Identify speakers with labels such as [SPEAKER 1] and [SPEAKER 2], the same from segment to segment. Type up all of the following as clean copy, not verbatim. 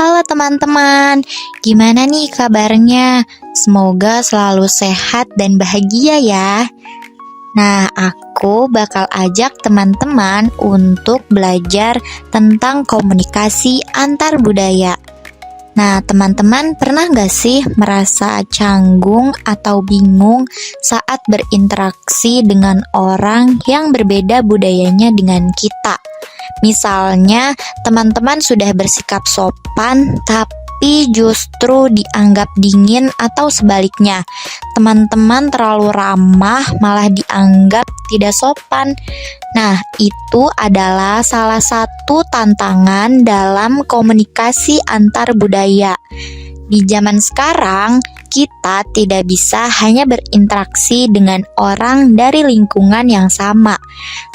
[SPEAKER 1] Halo teman-teman, gimana nih kabarnya? Semoga selalu sehat dan bahagia ya. Nah, aku bakal ajak teman-teman untuk belajar tentang komunikasi antar budaya. Nah, teman-teman pernah gak sih merasa canggung atau bingung saat berinteraksi dengan orang yang berbeda budayanya dengan kita? Misalnya, teman-teman sudah bersikap sopan, tapi justru dianggap dingin atau sebaliknya. Teman-teman terlalu ramah, malah dianggap tidak sopan. Nah, itu adalah salah satu tantangan dalam komunikasi antar budaya. Di zaman sekarang, kita tidak bisa hanya berinteraksi dengan orang dari lingkungan yang sama,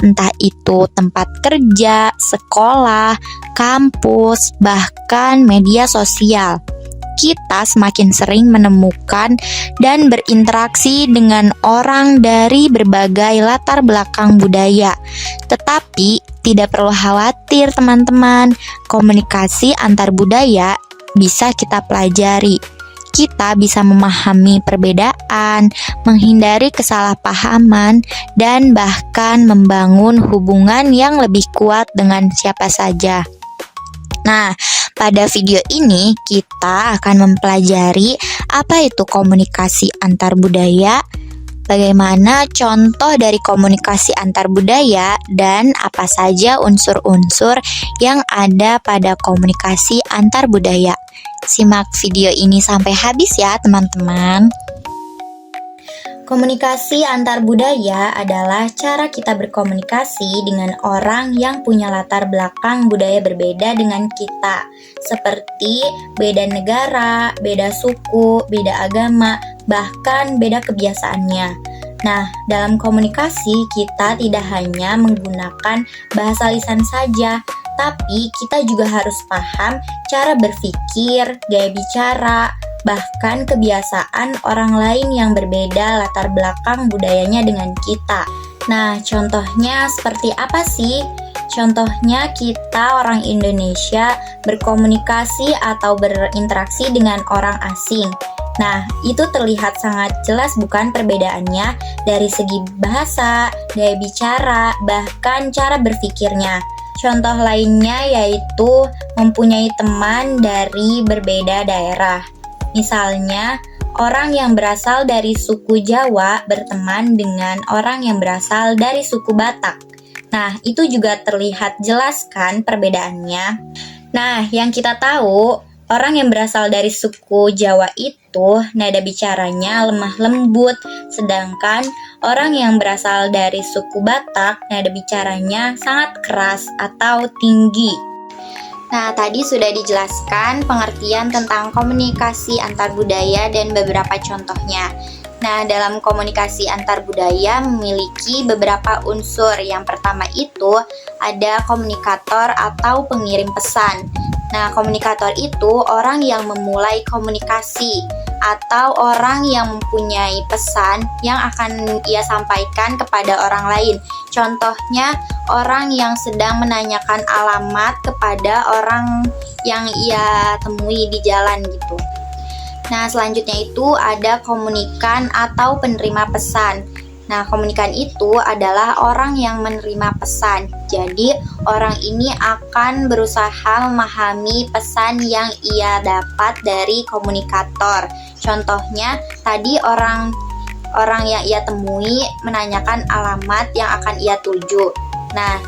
[SPEAKER 1] entah itu tempat kerja, sekolah, kampus, bahkan media sosial. Kita semakin sering menemukan dan berinteraksi dengan orang dari berbagai latar belakang budaya. Tetapi tidak perlu khawatir teman-teman, komunikasi antar budaya bisa kita pelajari. Kita bisa memahami perbedaan, menghindari kesalahpahaman, dan bahkan membangun hubungan yang lebih kuat dengan siapa saja. Nah, pada video ini kita akan mempelajari apa itu komunikasi antar budaya, bagaimana contoh dari komunikasi antar budaya, dan apa saja unsur-unsur yang ada pada komunikasi antar budaya. Simak video ini sampai habis ya teman-teman. Komunikasi antar budaya adalah cara kita berkomunikasi dengan orang yang punya latar belakang budaya berbeda dengan kita, seperti beda negara, beda suku, beda agama, bahkan beda kebiasaannya. Nah, dalam komunikasi kita tidak hanya menggunakan bahasa lisan saja, tapi kita juga harus paham cara berpikir, gaya bicara, bahkan kebiasaan orang lain yang berbeda latar belakang budayanya dengan kita. Nah, contohnya seperti apa sih? Contohnya kita orang Indonesia berkomunikasi atau berinteraksi dengan orang asing. Nah, itu terlihat sangat jelas bukan perbedaannya dari segi bahasa, gaya bicara, bahkan cara berpikirnya. Contoh lainnya yaitu mempunyai teman dari berbeda daerah. Misalnya, orang yang berasal dari suku Jawa berteman dengan orang yang berasal dari suku Batak. Nah, itu juga terlihat jelas kan perbedaannya. Nah, yang kita tahu, orang yang berasal dari suku Jawa itu nada bicaranya lemah lembut, sedangkan orang yang berasal dari suku Batak nada bicaranya sangat keras atau tinggi. Nah, tadi sudah dijelaskan pengertian tentang komunikasi antar budaya dan beberapa contohnya. Nah, dalam komunikasi antar budaya memiliki beberapa unsur. Yang pertama itu ada komunikator atau pengirim pesan. Nah, komunikator itu orang yang memulai komunikasi atau orang yang mempunyai pesan yang akan ia sampaikan kepada orang lain. Contohnya, orang yang sedang menanyakan alamat kepada orang yang ia temui di jalan gitu. Nah, selanjutnya itu ada komunikan atau penerima pesan. Nah, komunikan itu adalah orang yang menerima pesan. Jadi, orang ini akan berusaha memahami pesan yang ia dapat dari komunikator. Contohnya, tadi orang yang ia temui menanyakan alamat yang akan ia tuju. Nah,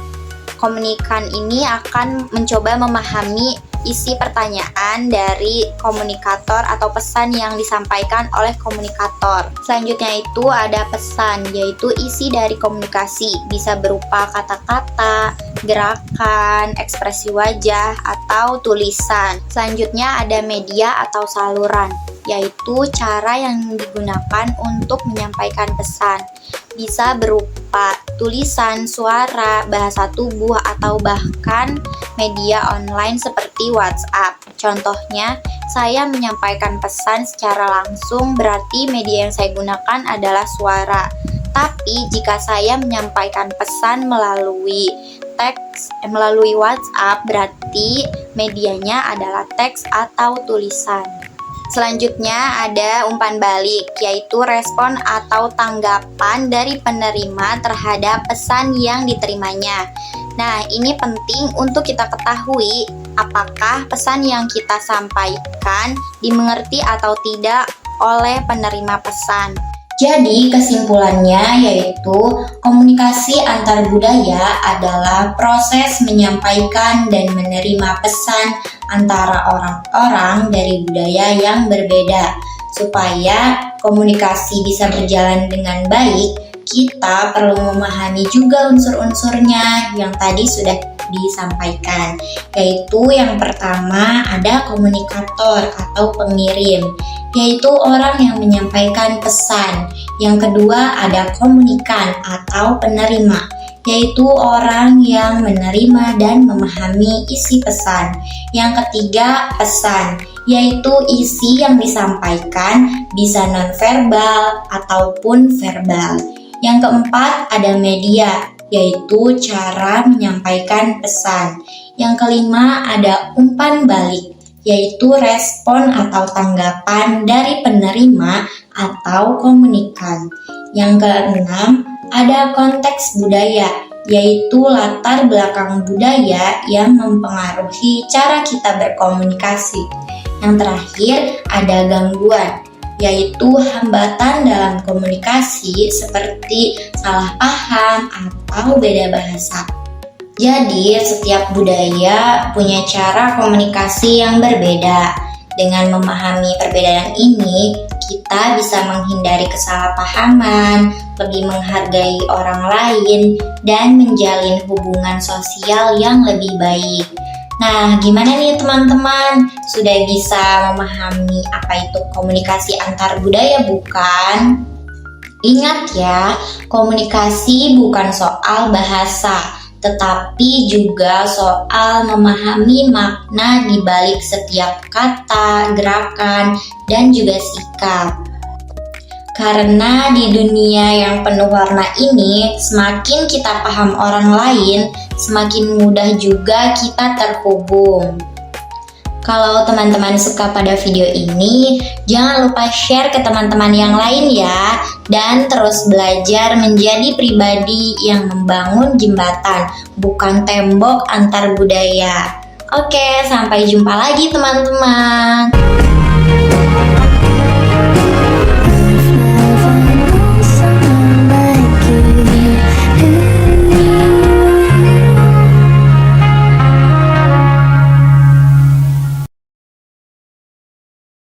[SPEAKER 1] komunikan ini akan mencoba memahami isi pertanyaan dari komunikator atau pesan yang disampaikan oleh komunikator. Selanjutnya itu ada pesan, yaitu isi dari komunikasi. Bisa berupa kata-kata, gerakan, ekspresi wajah, atau tulisan. Selanjutnya ada media atau saluran, yaitu cara yang digunakan untuk menyampaikan pesan. Bisa berupa tulisan, suara, bahasa tubuh, atau bahkan media online seperti WhatsApp. Contohnya, saya menyampaikan pesan secara langsung, berarti media yang saya gunakan adalah suara. Tapi jika saya menyampaikan pesan melalui teks, melalui WhatsApp, berarti Medianya adalah teks atau tulisan. Selanjutnya ada umpan balik, yaitu respon atau tanggapan dari penerima terhadap pesan yang diterimanya. Nah, ini penting untuk kita ketahui apakah pesan yang kita sampaikan dimengerti atau tidak oleh penerima pesan. Jadi kesimpulannya yaitu komunikasi antar budaya adalah proses menyampaikan dan menerima pesan antara orang-orang dari budaya yang berbeda. Supaya komunikasi bisa berjalan dengan baik, kita perlu memahami juga unsur-unsurnya yang tadi sudah disampaikan, yaitu yang pertama ada komunikator atau pengirim, yaitu orang yang menyampaikan pesan. Yang kedua ada komunikan atau penerima, yaitu orang yang menerima dan memahami isi pesan. Yang ketiga pesan, yaitu isi yang disampaikan bisa nonverbal ataupun verbal. Yang keempat ada media, yaitu cara menyampaikan pesan. Yang kelima ada umpan balik, yaitu respon atau tanggapan dari penerima atau komunikan. Yang keenam ada konteks budaya, yaitu latar belakang budaya yang mempengaruhi cara kita berkomunikasi. Yang terakhir ada gangguan, yaitu hambatan dalam komunikasi seperti salah paham atau beda bahasa. Jadi, setiap budaya punya cara komunikasi yang berbeda. Dengan memahami perbedaan ini, kita bisa menghindari kesalahpahaman, lebih menghargai orang lain, dan menjalin hubungan sosial yang lebih baik. Nah, gimana nih teman-teman? Sudah bisa memahami apa itu komunikasi antar budaya bukan? Ingat ya, komunikasi bukan soal bahasa, tetapi juga soal memahami makna di balik setiap kata, gerakan, dan juga sikap. Karena di dunia yang penuh warna ini, semakin kita paham orang lain, semakin mudah juga kita terhubung. Kalau teman-teman suka pada video ini, jangan lupa share ke teman-teman yang lain ya. Dan terus belajar menjadi pribadi yang membangun jembatan, bukan tembok antar budaya. Oke, sampai jumpa lagi teman-teman.